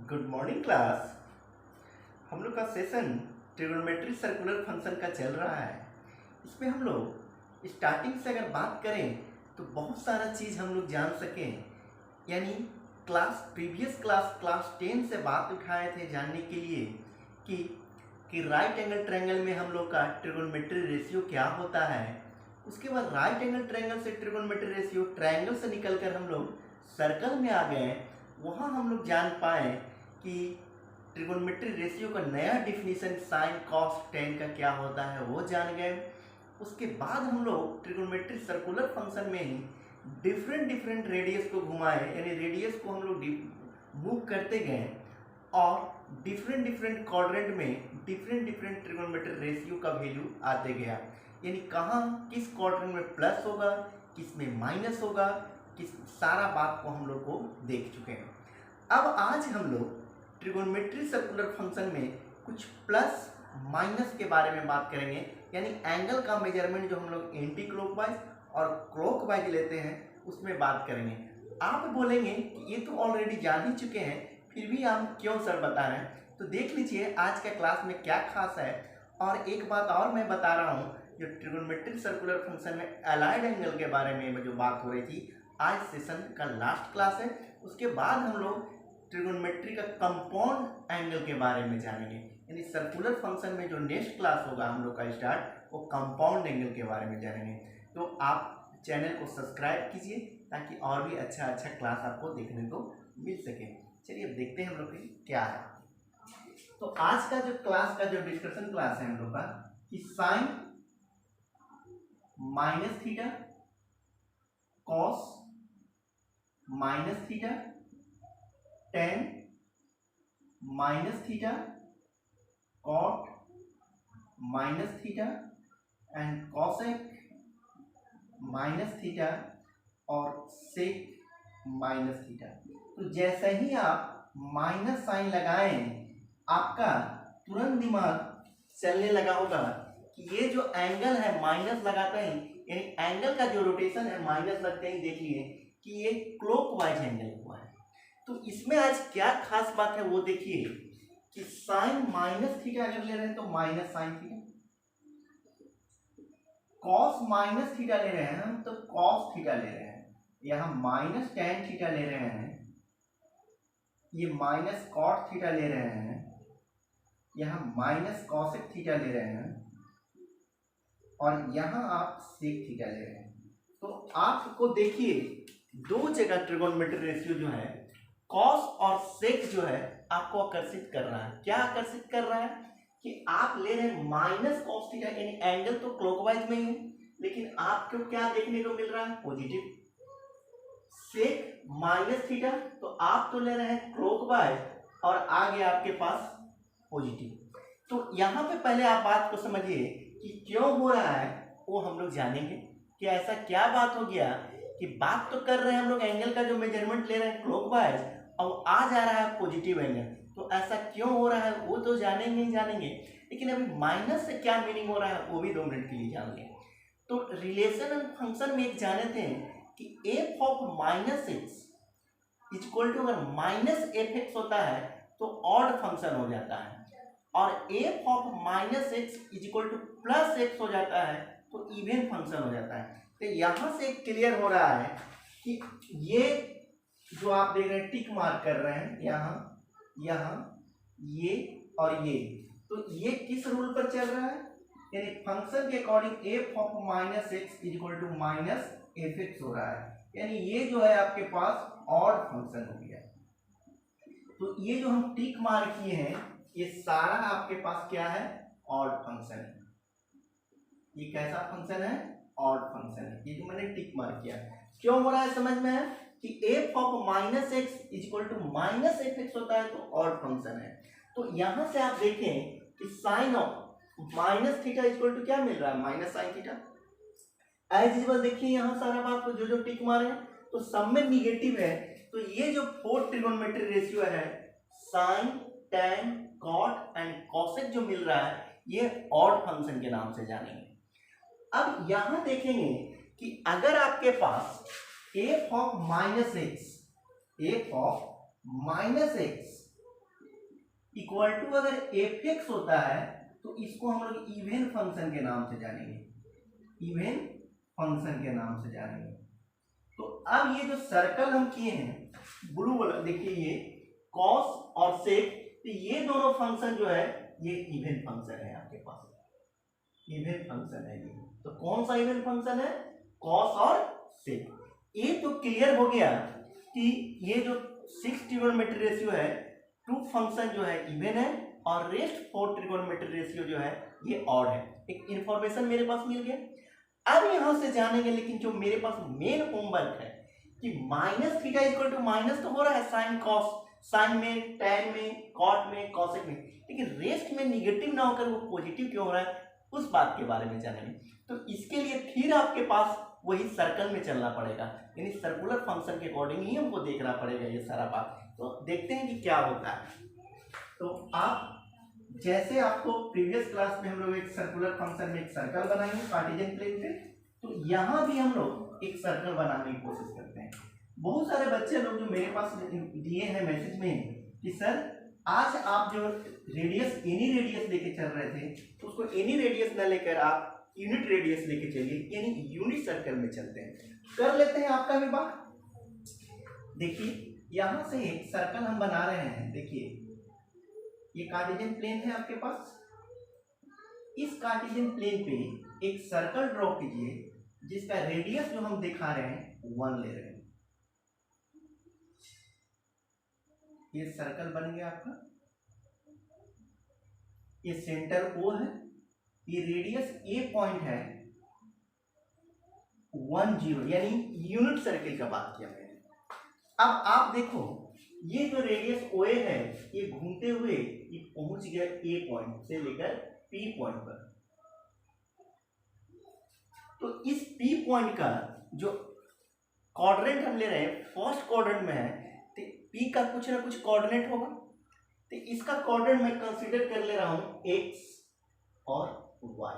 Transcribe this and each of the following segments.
Good morning class. हम लोग का सेशन ट्रिगोनोमेट्री सर्कुलर फंक्शन का चल रहा है। इसमें हम लोग स्टार्टिंग से अगर बात करें तो बहुत सारा चीज़ हम लोग जान सकें, यानी प्रीवियस क्लास 10 से बात उठाए थे जानने के लिए कि राइट एंगल ट्रायंगल में हम लोग का ट्रिगोनोमेट्री रेशियो क्या होता है। उसके बाद राइट एंगल ट्रायंगल से ट्रिगोनोमेट्री रेशियो ट्रायंगल से निकलकर हम लोग सर्कल में आ गए। वहाँ हम लोग जान पाए कि ट्रिगोनोमेट्री रेशियो का नया डिफिनीशन साइन कॉस टेन का क्या होता है वो जान गए। उसके बाद हम लोग ट्रिगोनोमेट्री सर्कुलर फंक्शन में ही डिफरेंट रेडियस को घुमाए, यानी रेडियस को हम लोग मूव करते गए और डिफरेंट क्वाड्रेंट में डिफरेंट ट्रिगोनोमेट्री रेशियो का वैल्यू आते गया, यानी कहाँ किस क्वाड्रेंट में प्लस होगा, किस में माइनस होगा, किस सारा बात को हम लोग को देख चुके हैं। अब आज हम लोग ट्रिगोनोमेट्री सर्कुलर फंक्शन में कुछ प्लस माइनस के बारे में बात करेंगे, यानी एंगल का मेजरमेंट जो हम लोग एंटी क्लॉकवाइज और क्लॉकवाइज लेते हैं उसमें बात करेंगे। आप बोलेंगे कि ये तो ऑलरेडी जान ही चुके हैं, फिर भी हम क्यों सर बता रहे हैं, तो देख लीजिए आज का क्लास में क्या खास है। और एक बात और मैं बता रहा हूँ, जो ट्रिगोनोमेट्री सर्कुलर फंक्शन में अलाइड एंगल के बारे में जो बात हो रही थी, आज सेशन का लास्ट क्लास है। उसके बाद हम लोग ट्रिगोनोमेट्री का कंपाउंड एंगल के बारे में जानेंगे, यानी सर्कुलर फंक्शन में जो नेक्स्ट क्लास होगा हम लोग का स्टार्ट, वो कंपाउंड एंगल के बारे में जानेंगे। तो आप चैनल को सब्सक्राइब कीजिए ताकि और भी अच्छा क्लास आपको देखने को मिल सके। चलिए अब देखते हैं हम लोग क्या है। तो आज का जो क्लास का जो डिस्कशन क्लास है हम लोग का कि sine minus theta cos minus theta tan minus theta cot minus theta and cosec minus theta और सेक माइनस थीटा। तो जैसे ही आप माइनस साइन लगाएं, आपका तुरंत दिमाग चलने लगा होगा कि ये जो एंगल है माइनस लगाते हैं, यानी एंगल का जो रोटेशन है माइनस लगते ही देख लिए कि ये क्लॉकवाइज एंगल हुआ है। तो इसमें आज क्या खास बात है वो देखिए कि साइन माइनस थीटा अगर ले रहे हैं तो minus sine theta, cos minus theta ले रहे हैं हम तो कॉस थीटा ले रहे हैं, यहाँ माइनस टेन थीटा ले रहे हैं, ये माइनस कॉट थीटा ले रहे हैं, यहाँ माइनस कॉसेक थीटा ले रहे हैं और यहाँ आप सेक थीटा ले रहे हैं। तो आपको देखिए दो जगह ट्रिगोनोमेट्री रेशियो जो है कॉस और सेक जो है आपको आकर्षित कर रहा है। क्या आकर्षित कर रहा है कि आप ले रहे हैं माइनस कॉस थीटा, यानी एंगल तो क्लॉकवाइज में ही है, लेकिन आपको क्या देखने को मिल रहा है, पॉजिटिव। सेक माइनस थीटा, तो आप तो ले रहे हैं क्लॉकवाइज और आगे आपके पास पॉजिटिव। तो यहाँ पे पहले आप बात को समझिए कि क्यों हो रहा है, वो हम लोग जानेंगे कि ऐसा क्या बात हो गया कि बात तो कर रहे हैं हम लोग एंगल का जो मेजरमेंट ले रहे हैं क्लॉकवाइज और आ जा रहा है पॉजिटिव एंगल। तो ऐसा क्यों हो रहा है वो तो जानेंगे ही जानेंगे, लेकिन अभी माइनस से क्या मीनिंग हो रहा है वो भी 2 मिनट के लिए जानेंगे। तो रिलेशन एंड फंक्शन में एक जाने थे कि f of minus x equal to, अगर माइनस एफ एक्स होता है तो ऑड फंक्शन हो जाता है, और f of minus x equal to plus x हो जाता है तो इवन फंक्शन हो जाता है। तो यहाँ से क्लियर हो रहा है कि ये जो आप देख रहे हैं टिक मार्क कर रहे हैं यहाँ ये और ये, तो ये किस रूल पर चल रहा है, यानी फंक्शन के according f of minus x equal to minus f x हो रहा है, यानी ये जो है आपके पास ऑड फंक्शन हो गया। तो ये जो हम टिक मार्क किए हैं ये सारा आपके पास क्या है, ऑड फंक्शन है। ये कैसा फंक्शन है, ऑड फंक्शन है। ये जो मैंने टिक मार्क किया क्यों हो रहा है समझ में है कि f of minus x equal to minus f x होता है तो ऑड फंक्शन है। तो यहां से आप देखें कि sine of minus theta equal to क्या मिल रहा है, minus sine theta. As usual देखिए यहाँ सारा बात को जो टिक मारे तो सब में निगेटिव है, तो ये जो 4 ट्रिगोनोमेट्री रेशियो है sine tan cot and cosec जो मिल रहा है ये ऑड फंक्शन के नाम से जानेंगे। अब यहां देखेंगे कि अगर आपके पास F of minus x equal to अगर एफ एक्स होता है तो इसको हम लोग इवन फंक्शन के नाम से जानेंगे, इवन फंक्शन के नाम से जानेंगे। तो अब ये जो सर्कल हम किए हैं ब्लू वाला, देखिए ये कॉस और सेक, तो ये दोनों फंक्शन जो है ये इवन फंक्शन है आपके पास, इवन फंक्शन है ये। तो कौन सा इवन फंक्शन है? कॉस और सेक। ये तो क्लियर हो गया कि ये जो 6 ट्रिगोनोमेट्री रेशियो है, 2 फंक्शन जो है इवन है और रेस्ट 4 ट्रिगोनोमेट्री रेशियो जो है ये ऑड है। एक इंफॉर्मेशन मेरे पास मिल गया। अब यहां से जानेंगे, लेकिन जो मेरे पास मेन होमवर्क है कि minus theta equal to minus तो हो रहा है साइन कॉस, साइन में, टैन में, कॉट में, कॉसेक में, लेकिन रेस्ट में निगेटिव ना होकर वो पॉजिटिव क्यों हो रहा है उस बात के बारे में जानेंगे। तो इसके लिए फिर आपके पास वही सर्कल में चलना पड़ेगा, यानी सर्कुलर फंक्शन के अकॉर्डिंग ही हमको देखना पड़ेगा ये सारा बात। तो देखते हैं कि क्या होता है। तो आप जैसे आपको प्रीवियस क्लास में हम लोग एक सर्कुलर फंक्शन में एक सर्कल बनाएंगे कार्टेशियन प्लेन पे, तो यहाँ भी हम लोग एक सर्कल बनाने की कोशिश करते हैं। बहुत सारे बच्चे लोग जो मेरे पास दिए हैं मैसेज में कि सर आज आप जो रेडियस एनी रेडियस लेके चल रहे थे, तो उसको एनी रेडियस ना लेकर आप यूनिट रेडियस लेके चलिए, यानी यूनिट सर्कल में चलते हैं। कर लेते हैं आपका भी बात। देखिए यहां से एक सर्कल हम बना रहे हैं, देखिए ये कार्टेशियन प्लेन है आपके पास, इस कार्टेशियन प्लेन पे एक सर्कल ड्रॉ कीजिए जिसका रेडियस जो हम दिखा रहे हैं 1 ले रहे हैं। ये सर्कल बन गया आपका, ये सेंटर O है, ये रेडियस A पॉइंट है 1 0, यानी यूनिट सर्कल का बात किया मैंने। अब आप देखो ये जो रेडियस OA है ये घूमते हुए ये पहुंच गया A पॉइंट से लेकर P पॉइंट पर। तो इस P पॉइंट का जो क्वाड्रेंट हम ले रहे हैं फर्स्ट क्वाड्रेंट में है, तो P का कुछ ना कुछ कोऑर्डिनेट होगा, तो इसका कोऑर्डिनेट मैं कंसीडर कर ले रहा हूं x और y।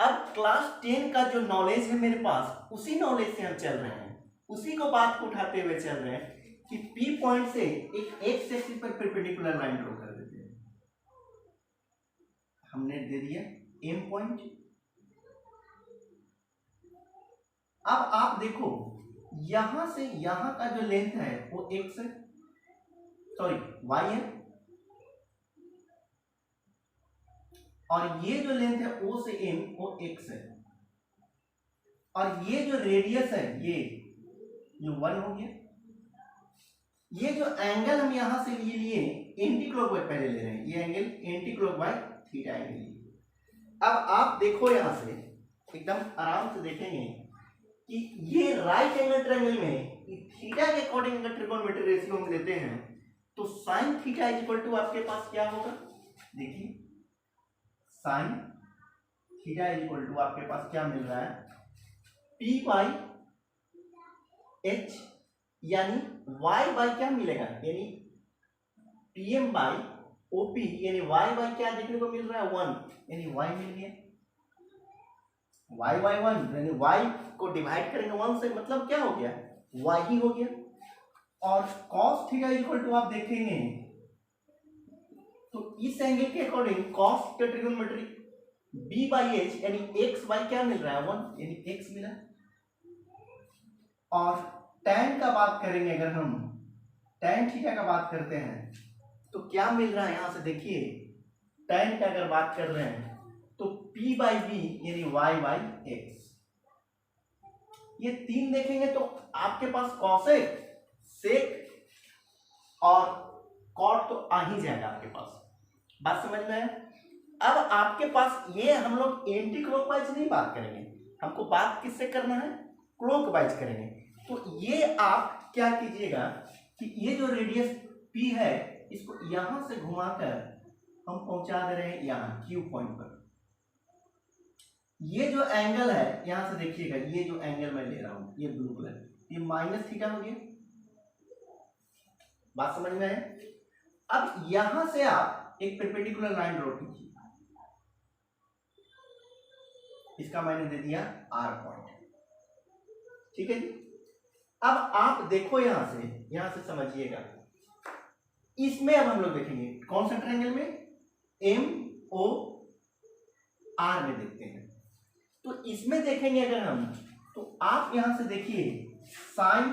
अब क्लास 10 का जो नॉलेज है मेरे पास, उसी नॉलेज से हम चल रहे हैं, उसी को बात को उठाते हुए चल रहे हैं कि P पॉइंट से एक x एक्सिस पर परपेंडिकुलर लाइन ड्रॉ कर देते हैं। हमने दे दिया M पॉइंट। अब आप देखो यहां से यहां का जो लेंथ है वो x है, सॉरी y है, और ये जो लेंथ है O से M वो x है, और ये जो रेडियस है ये 1 हो गया। ये जो एंगल हम यहां से लिए एंटी क्लॉकवाइज पहले ले रहे हैं, ये angle anti clockwise theta angle लिए। अब आप देखो यहां से एकदम आराम से देखेंगे कि ये राइट एंगल ट्रायंगल में थीटा के अकॉर्डिंग अगर ट्रिगोनोमेट्री रेशियो हम लेते हैं तो sine theta is equal to आपके पास क्या होगा, देखिए sine theta is equal to आपके पास क्या मिल रहा है P बाई H, यानी y बाई क्या मिलेगा, यानी PM बाई OP, यानी y बाई क्या देखने को मिल रहा है 1, यानी y मिल गया, y बाई 1, यानी y को डिवाइड करेंगे 1 से, मतलब क्या हो गया y ही हो गया। और cos थीटा इक्वल टू आप देखेंगे तो इस एंगल के अकॉर्डिंग cos का ट्रिगोनोमेट्री b बाई h, यानी x बाई क्या मिल रहा है 1, यानी x मिला। और tan का बात करेंगे, अगर हम tan थीटा का बात करते हैं तो क्या मिल रहा है यहां से देखिए, tan का अगर बात कर रहे हैं तो p बाई बी यानी y बाई x, ये 3 देखेंगे तो आपके पास कॉसेक, सेक और कॉट तो आ ही जाएगा आपके पास, बात समझ में है। अब आपके पास ये हम लोग एंटी क्लॉकवाइज नहीं बात करेंगे, हमको बात किससे करना है, क्लॉकवाइज करेंगे। तो ये आप क्या कीजिएगा कि ये जो रेडियस P है इसको यहां से घुमाकर हम पहुंचा दे रहे हैं यहाँ Q पॉइंट पर। ये जो एंगल है यहां से देखिएगा, ये जो एंगल मैं ले रहा हूं ये ब्लू कलर, ये माइनस थीटा हो गया, बात समझ में है। अब यहां से आप एक परपेंडिकुलर लाइन ड्रॉ कीजिए, इसका मैंने दे दिया R पॉइंट, ठीक है जी। अब आप देखो यहां से समझिएगा, इसमें अब हम लोग देखेंगे कौन सा ट्रायंगल में, एम ओ आर में देखते हैं। तो इसमें देखेंगे अगर हम, तो आप यहां से देखिए साइन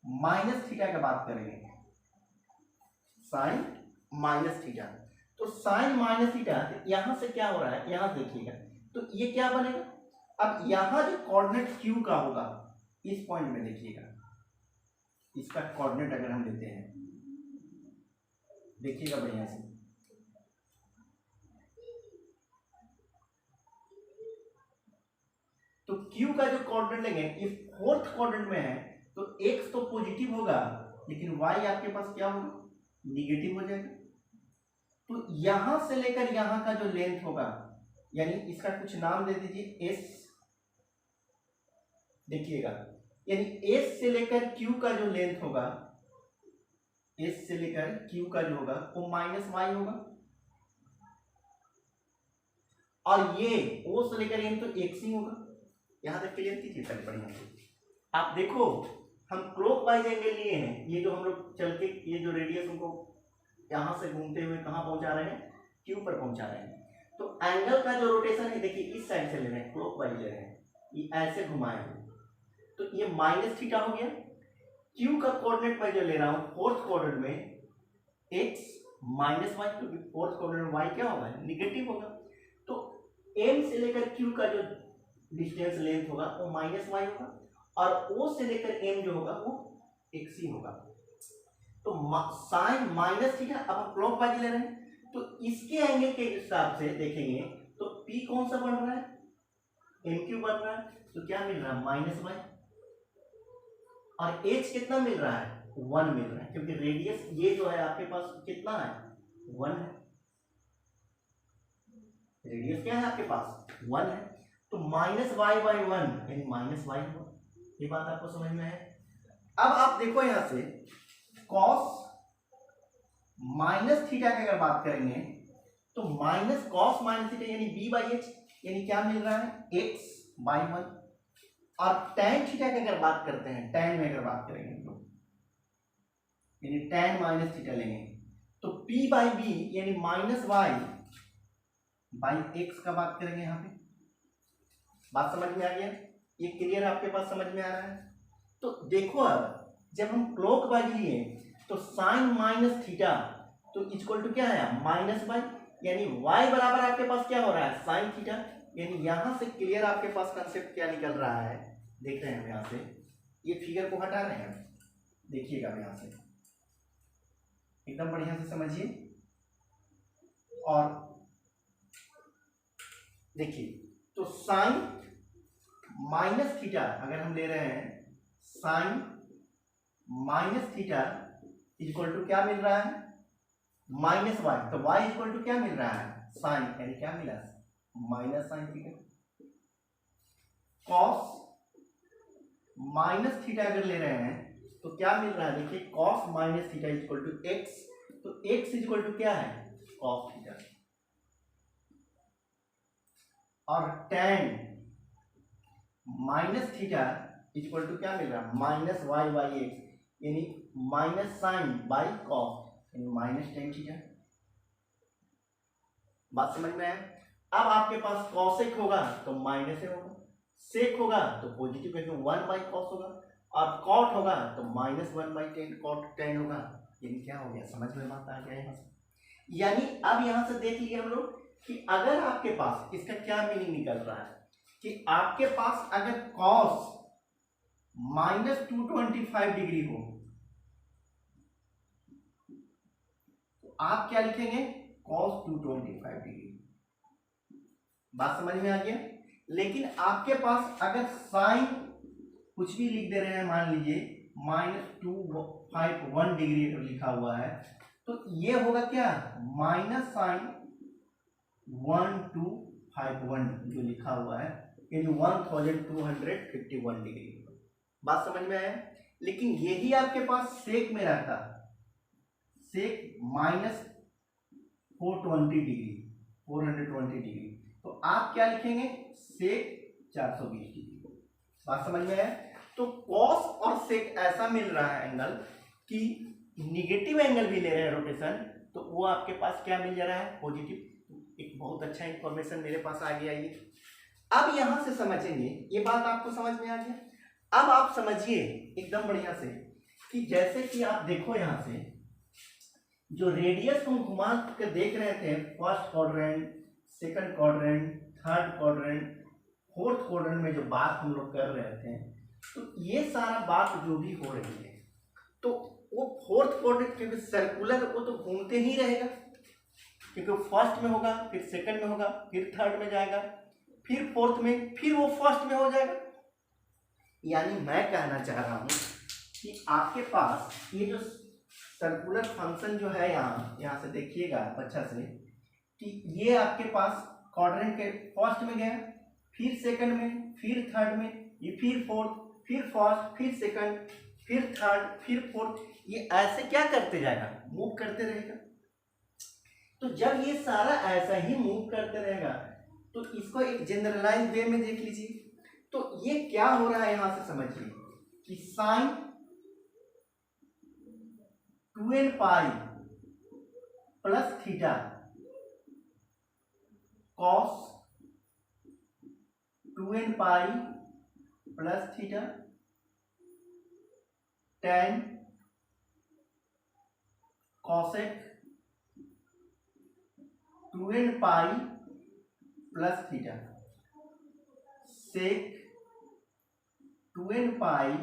माइनस थीटा का बात करेंगे, साइन माइनस थीटा। तो साइन माइनस थीटा यहां से क्या हो रहा है, यहां देखिएगा तो ये क्या बनेगा, अब यहां जो कोऑर्डिनेट क्यू का होगा इस पॉइंट में देखिएगा, इसका कोऑर्डिनेट अगर हम लेते हैं, देखिएगा बढ़िया से, तो क्यू का जो कोऑर्डिनेट लेंगे ये फोर्थ क्वाड्रेंट में है, तो एक्स तो पॉजिटिव होगा लेकिन वाई आपके पास क्या होगा, निगेटिव हो जाएगा। तो यहां से लेकर यहां का जो लेंथ होगा, यानी इसका कुछ नाम दे दीजिए एस, देखिएगा यानी एस से लेकर क्यू का जो लेंथ होगा, एस से लेकर क्यू का जो होगा वो माइनस वाई होगा, और ये ओ से लेकर एन तो एक्स ही होगा। यहां तक क्लियर कीजिए पहले बढ़िया से। आप देखो हम क्लॉकवाइज एंगल लिए हैं, ये जो हम लोग चल के ये जो रेडियस उनको यहां से घूमते हुए कहां पहुंचा रहे हैं, क्यू पर पहुंचा रहे हैं। तो एंगल का जो रोटेशन है देखिए इस साइड से ले रहे हैं, क्लॉकवाइज ले रहे हैं, ये ऐसे घुमाए हुए, तो ये माइनस थीटा हो गया। क्यू का कोऑर्डिनेट मैं जो ले रहा हूं फोर्थ क्वाड्रेंट में एक्स माइनस वाई, क्योंकि फोर्थ क्वाड्रेंट में वाई क्या होगा, नेगेटिव होगा। तो एम से लेकर क्यू का जो डिस्टेंस लेंथ होगा वो माइनस वाई होगा, और ओ से लेकर एम जो होगा वो एक्स ही होगा। तो साइन माइनस थीटा, अब हम क्लॉकवाइज ले रहे हैं तो इसके एंगल के हिसाब से देखेंगे तो पी कौन सा बन रहा है, एम क्यू बन रहा है, तो क्या मिल रहा है माइनस वाई, और एच कितना मिल रहा है, 1 मिल रहा है, क्योंकि रेडियस ये जो है आपके पास कितना है, 1 है, रेडियस क्या है आपके पास 1 है, तो माइनस वाई बाई 1 यानी माइनस वाई होगा। ये बात आपको समझ में है। अब आप देखो यहां से कॉस माइनस थीटा की अगर बात करेंगे तो माइनस कॉस माइनस थीटा यानी बी बाई एच, यानी क्या मिल रहा है एक्स बाई 1, और tan थीटा की अगर बात करते हैं, tan में अगर बात करेंगे तो यानी tan माइनस थीटा लेंगे तो p बाई बी यानी माइनस वाई बाई एक्स का बात करेंगे। यहां पे बात समझ में आ गया, ये क्लियर आपके पास समझ में आ रहा है। तो देखो अब जब हम क्लॉकवाइज लिए तो साइन माइनस थीटा तो इक्वल टू क्या है माइनस वाई, यानी y बराबर आपके पास क्या हो रहा है साइन थीटा, यानी यहां से क्लियर आपके पास कंसेप्ट क्या निकल रहा है, देख रहे हैं हम यहां से, ये फिगर को हटा रहे हैं, देखिएगा यहां से एकदम बढ़िया से समझिए। और देखिए तो साइन माइनस थीटा अगर हम ले रहे हैं, sine minus theta equal to क्या मिल रहा है माइनस वाई, तो y इक्वल टू क्या मिल रहा है साइन, यानी क्या मिला minus sine theta. Cos minus theta अगर ले रहे हैं तो क्या मिल रहा है, देखिए cos minus theta equal to x, तो x इक्वल टू क्या है कॉस थीटा, और tan minus theta equal to क्या मिल रहा है माइनस वाई बाई एक्स, यानी माइनस साइन बाई कॉस यानी माइनस tan थीटा। बात समझ में है। अब आपके पास कॉसेक होगा तो माइनस होगा, सेक होगा तो पॉजिटिव क्योंकि 1 बाई कॉस होगा, और कॉट होगा तो माइनस 1 बाई टेन कॉट 10 होगा, यानी क्या हो गया समझ में बात आ गया यहाँ से। यानी अब यहाँ से देख लिए हम लोग कि अगर आपके पास इसका क्या मीनिंग निकल रहा है कि आपके पास अगर कॉस माइनस 225 डिग्री हो तो आप क्या लिखेंगे कॉस 225 डिग्री। बात समझ में आ गया। लेकिन आपके पास अगर साइन कुछ भी लिख दे रहे हैं, मान लीजिए माइनस 251 डिग्री अगर लिखा हुआ है तो ये होगा क्या माइनस साइन 1251 जो लिखा हुआ है यानी 1251 डिग्री। बात समझ में आया। लेकिन यही आपके पास सेक में रहता, सेक माइनस 420 डिग्री, तो आप क्या लिखेंगे सेक 420 डिग्री। बात समझ में आया। तो कॉस और सेक ऐसा मिल रहा है एंगल कि निगेटिव एंगल भी ले रहे हैं रोटेशन, तो वो आपके पास क्या मिल जा रहा है, पॉजिटिव। एक बहुत अच्छा इंफॉर्मेशन मेरे पास आ गया ये। अब यहां से समझेंगे, ये बात आपको समझ में आ गया। अब आप समझिए एकदम बढ़िया से कि जैसे कि आप देखो यहां से जो रेडियस हम घुमा के देख रहे थे, first quadrant, second quadrant, third quadrant, fourth quadrant में जो बात हम लोग कर रहे थे, तो ये सारा बात जो भी हो रही है, तो वो फोर्थ क्वाड्रेंट क्योंकि सर्कुलर, वो तो घूमते ही रहेगा, क्योंकि फर्स्ट में होगा, फिर सेकंड में होगा, फिर थर्ड में जाएगा, फिर फोर्थ में, फिर वो फर्स्ट में हो जाएगा। यानी मैं कहना चाह रहा हूं कि आपके पास ये जो सर्कुलर फंक्शन जो है, यहाँ से देखिएगा अच्छा से कि ये आपके पास क्वाड्रेंट के फर्स्ट में गया, फिर सेकंड में, फिर थर्ड में, ये फिर फोर्थ, फिर फर्स्ट, फिर सेकंड, फिर थर्ड, फिर फोर्थ, ये ऐसे क्या करते जाएगा, मूव करते रहेगा। तो जब ये सारा ऐसा ही मूव करते रहेगा, तो इसको एक जनरलाइज वे में देख लीजिए। तो ये क्या हो रहा है, यहां से समझिए कि sine 2n pi plus theta cos 2n pi plus theta tan cosec 2n pi plus theta sec 2n pi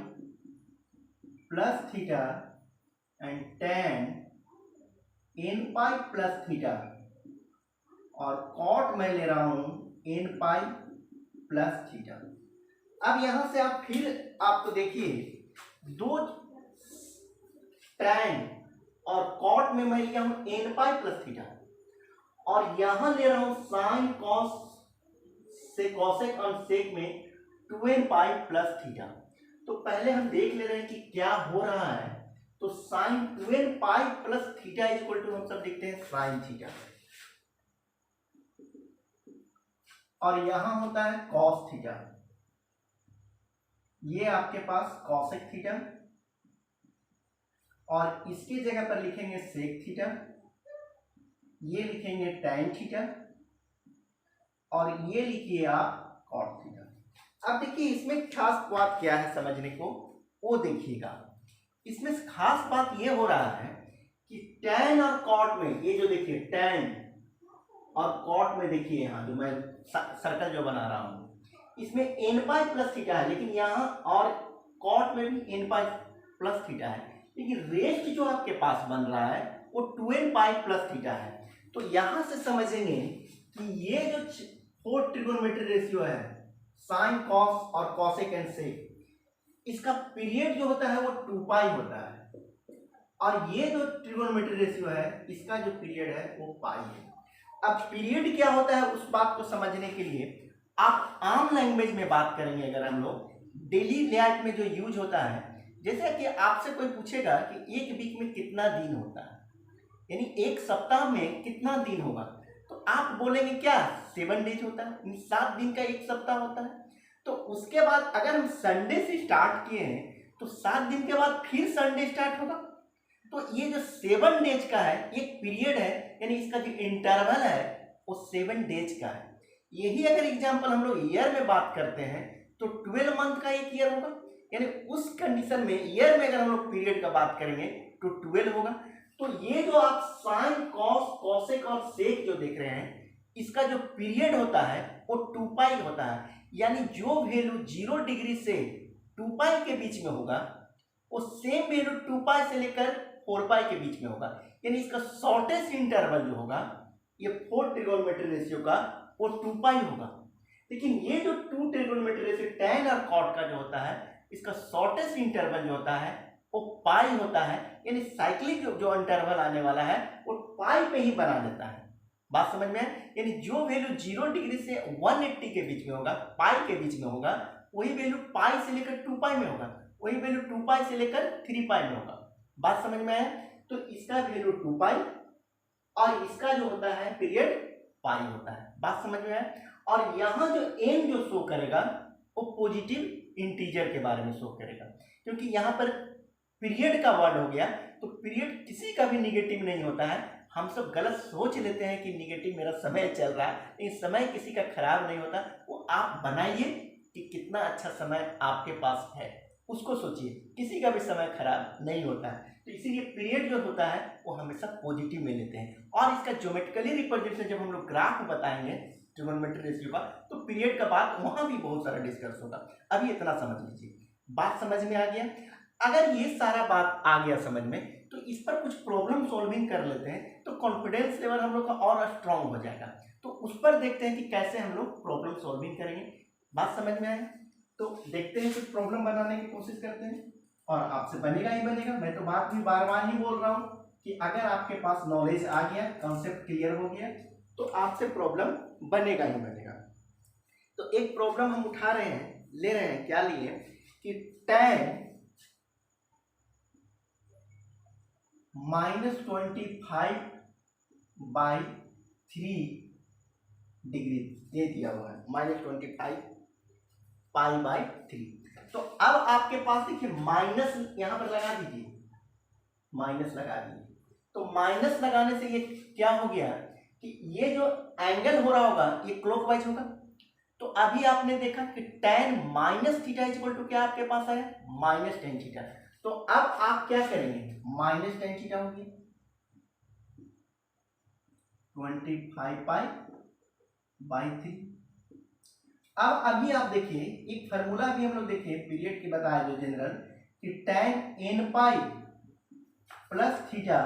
plus theta and tan n pi plus theta, और कॉट मैं ले रहा हूं n पाई प्लस थीटा। अब यहां से आप फिर आपको देखिए, दो tan और कॉट में मैं लिया हूं n पाई प्लस थीटा, और यहां ले रहा हूं साइन कॉस से कॉसेक और सेक में 2n पाई प्लस थीटा। तो पहले हम देख ले रहे हैं कि क्या हो रहा है। तो sine 2n pi plus theta equal to हम सब देखते हैं साइन थीटा, और यहां होता है कॉस थीटा, ये आपके पास कॉसेक थीटा, और इसकी जगह पर लिखेंगे सेक थीटा, ये लिखेंगे टैन थीटा, और ये लिखिए आप कॉट थीटा। अब देखिए इसमें खास बात क्या है समझने को, वो देखिएगा। इसमें खास बात ये हो रहा है कि टैन और कॉट में, ये जो देखिए टैन और कॉट में देखिए, यहाँ जो मैं सर्कल जो बना रहा हूं, इसमें n पाई प्लस थीटा है, लेकिन यहाँ और कॉट में भी n पाई प्लस थीटा है, लेकिन रेस्ट जो आपके पास बन रहा है वो 2n पाई प्लस थीटा है। तो यहां से समझेंगे कि ये जो फोर्थ ट्रिगोनोमेट्री रेशियो है, साइन कॉस और कॉसेक एंड सेक, इसका पीरियड जो होता है वो 2 पाई होता है, और ये जो ट्रिगोनोमेट्री रेशियो है इसका जो पीरियड है वो पाई है। अब पीरियड क्या होता है उस बात को समझने के लिए आप आम लैंग्वेज में बात करेंगे। अगर हम लोग डेली लाइफ में जो यूज होता है, जैसे कि आपसे कोई पूछेगा कि एक वीक में कितना दिन होता है, यानी एक सप्ताह में कितना दिन होगा, तो आप बोलेंगे क्या 7 डेज होता है, 7 दिन का एक सप्ताह होता है। तो उसके बाद अगर हम संडे से स्टार्ट किए हैं तो 7 दिन के बाद फिर संडे स्टार्ट होगा। तो ये जो 7 डेज का है एक पीरियड है, यानी इसका जो इंटरवल है वो 7 डेज का है। यही अगर एग्जांपल हम लोग ईयर में बात करते हैं तो 12 मंथ का एक ईयर होगा, यानी उस कंडीशन में ईयर में अगर हम लोग पीरियड का बात करेंगे तो 12 होगा। तो ये जो आप साइन कॉस कॉसेक और सेक जो देख रहे हैं, इसका जो पीरियड होता है वो 2 पाई होता है, यानी जो वैल्यू 0 डिग्री से 2 पाई के बीच में होगा वो सेम वैल्यू 2 पाई से लेकर 4 पाई के बीच में होगा। यानी इसका शॉर्टेस्ट इंटरवल जो होगा ये 4 ट्रिगोनोमेट्री रेशियो का वो 2 पाई होगा। लेकिन ये जो 2 ट्रिगोनोमेट्री रेशियो टैन और कॉट का जो होता है, इसका शॉर्टेस्ट इंटरवल जो होता है वो पाई होता है, यानी साइक्लिक जो इंटरवल आने वाला है वो पाई पे ही बना देता है। बात समझ में है? यानी जो वैल्यू 0 डिग्री से 180 के बीच में होगा, पाई के बीच में होगा, वही वैल्यू पाई से लेकर 2 पाई में होगा, वही वैल्यू 2 पाई से लेकर 3 पाई में होगा। बात समझ में है? तो इसका वैल्यू 2 पाई और इसका जो होता है पीरियड पाई होता है। बात समझ में है? और यहाँ जो n जो शो करेगा वो पॉजिटिव इंटीजर के बारे में शो करेगा, क्योंकि यहाँ पर पीरियड का वर्ड हो गया, तो पीरियड किसी का भी निगेटिव नहीं होता है। हम सब गलत सोच लेते हैं कि निगेटिव मेरा समय चल रहा है, लेकिन समय किसी का खराब नहीं होता। वो आप बनाइए कि कितना अच्छा समय आपके पास है, उसको सोचिए, किसी का भी समय खराब नहीं होता है। तो इसीलिए पीरियड जो होता है वो हमेशा पॉजिटिव में लेते हैं। और इसका ज्योमेट्रिकली रिप्रेजेंटेशन जब हम लोग ग्राफ बताएंगे ट्रिगोनोमेट्रिक रेशियो का, तो पीरियड का बात वहां भी बहुत सारा डिस्कस होगा। अभी इतना समझ लीजिए, बात समझ में आ गया। अगर ये सारा बात आ गया समझ में, तो इस पर कुछ प्रॉब्लम सॉल्विंग कर लेते हैं, तो कॉन्फिडेंस लेवल हम लोग का और स्ट्रांग हो जाएगा। तो उस पर देखते हैं कि कैसे हम लोग प्रॉब्लम सॉल्विंग करेंगे। बात समझ में आए तो देखते हैं, कुछ प्रॉब्लम बनाने की कोशिश करते हैं, और आपसे बनेगा ही बनेगा। मैं तो बात भी बार बार ही बोल रहा हूँ कि अगर आपके पास नॉलेज आ गया, कॉन्सेप्ट क्लियर हो गया, तो आपसे प्रॉब्लम बनेगा ही बनेगा। तो एक प्रॉब्लम हम उठा रहे हैं, ले रहे हैं, क्या लिए कि tan -25/3 डिग्री दे दिया हुआ है, -25π/3। तो अब आपके पास देखिए माइनस यहां पर लगा दीजिए, माइनस लगा दीजिए। तो माइनस लगाने से ये क्या हो गया कि ये जो एंगल हो रहा होगा ये क्लॉकवाइज होगा। तो अभी आपने देखा कि tan -θ इक्वल टू क्या आपके पास आया, -tan θ। तो अब आप क्या करेंगे, -tan θ हो गया 25π/3। अब अभी आप देखिए एक फार्मूला भी हम लोग देखिए पीरियड की बताया जो जनरल, कि tan nπ plus theta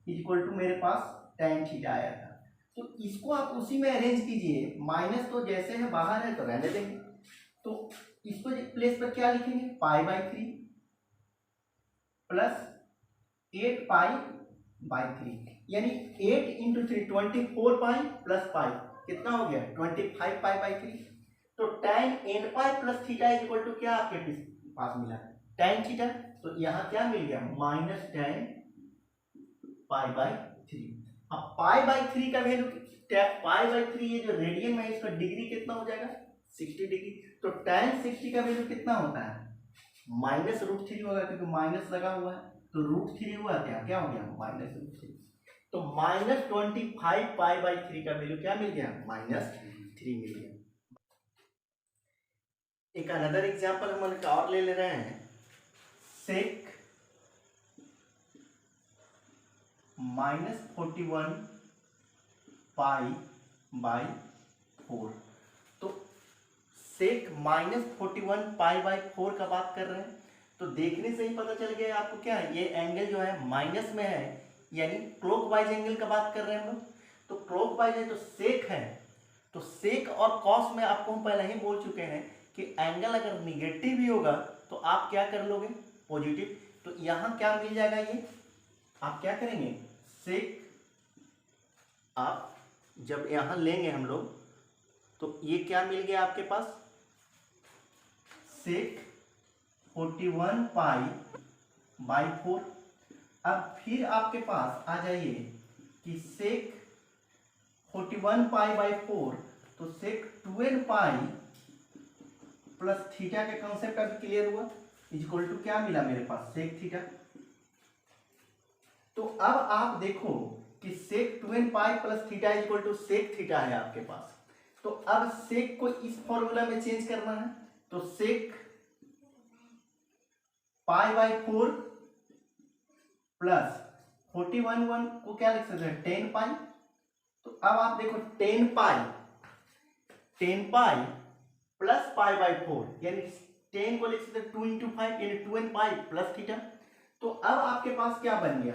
equal to मेरे पास tan θ आया था। तो इसको आप उसी में अरेंज कीजिए, माइनस तो जैसे है बाहर है तो रहने देंगे। तो इसको प्लेस पर क्या लिखेंगे, π/3 प्लस 8π/3, यानी 8 × 3 24π प्लस π कितना हो गया 25π/3। तो tan nπ plus theta equal to क्या आपके पास मिला, tan थीटा। तो यहाँ क्या मिल गया, -tan π/3। अब π/3 का वैल्यू, π/3 ये जो रेडियन में है इसका डिग्री कितना हो जाएगा 60 डिग्री। तो tan 60 का वैल्यू कितना होता है, -√3 होगा, क्योंकि माइनस लगा हुआ है। तो √3 हुआ, क्या हो गया -√3। तो -25π/3 का वैल्यू क्या मिल गया, -3 मिल गया। एक अनदर एग्जांपल हम और ले रहे हैं, सेक -41π/4। तो सेक -41π/4 का बात कर रहे हैं। तो देखने से ही पता चल गया आपको, क्या ये एंगल जो है माइनस में है, यानी क्लॉकवाइज एंगल का बात कर रहे हैं हम लोग। तो क्लॉकवाइज है तो सेक है, तो सेक और कॉस में आपको हम पहले ही बोल चुके हैं कि एंगल अगर निगेटिव भी होगा तो आप क्या कर लोगे, पॉजिटिव। तो यहाँ क्या मिल जाएगा, ये आप क्या करेंगे, सेक आप जब यहाँ लेंगे हम लोग, तो ये क्या मिल गया आपके पास, सेक 41π/4। अब फिर आपके पास आ जाइए कि सेक 41π/4, तो सेक 12π प्लस थीटा के कॉन्सेप्ट अभी क्लियर हुआ, इक्वल टू क्या मिला मेरे पास, सेक थीटा। तो अब आप देखो कि sec 12π plus theta equal to sec theta है आपके पास। तो अब सेक को इस फॉर्मूला में चेंज करना है, तो सेक π/4 प्लस 41 को क्या लिख सकते हैं, 10π। तो अब आप देखो 10π प्लस π/4, यानी 10 को लिख सकते हैं 2 × 5 यानी 2nπ प्लस थीटा। तो अब आपके पास क्या बन गया,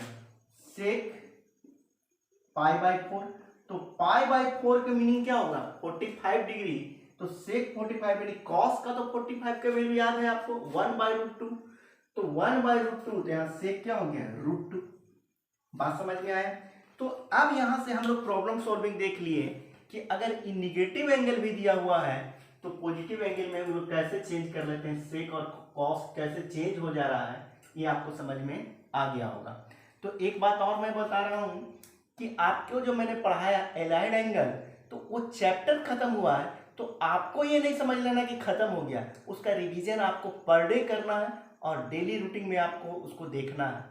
सेक π/4। तो π/4 का मीनिंग क्या होगा, 45 डिग्री। तो सेक 45 यानी कॉस का तो 45 का वैल्यू याद है आपको, 1/√2। तो 1/√2, तो यहाँ सेक क्या हो गया, √2। बात समझ में आया। तो अब यहां से हम लोग प्रॉब्लम सॉल्विंग देख लिए कि अगर निगेटिव एंगल भी दिया हुआ है तो पॉजिटिव एंगल में हम लोग कैसे चेंज कर लेते हैं, सेक और कॉस कैसे चेंज हो जा रहा है, ये आपको समझ में आ गया होगा। तो एक बात और मैं बता रहा हूं कि आपको जो मैंने पढ़ाया एलाइड एंगल, तो वो चैप्टर खत्म हुआ है, तो आपको ये नहीं समझ लेना कि खत्म हो गया, उसका रिवीजन आपको पर डे करना है। और डेली रूटीन में आपको उसको देखना है,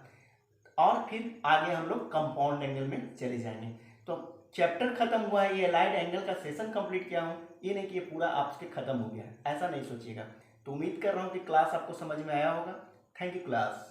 और फिर आगे हम लोग कंपाउंड एंगल में चले जाएंगे। तो चैप्टर खत्म हुआ है, ये एलाइड एंगल का सेशन कंप्लीट किया हूँ, ये नहीं कि ये पूरा आपसे खत्म हो गया है, ऐसा नहीं सोचिएगा। तो उम्मीद कर रहा हूँ कि क्लास आपको समझ में आया होगा। Thank you class.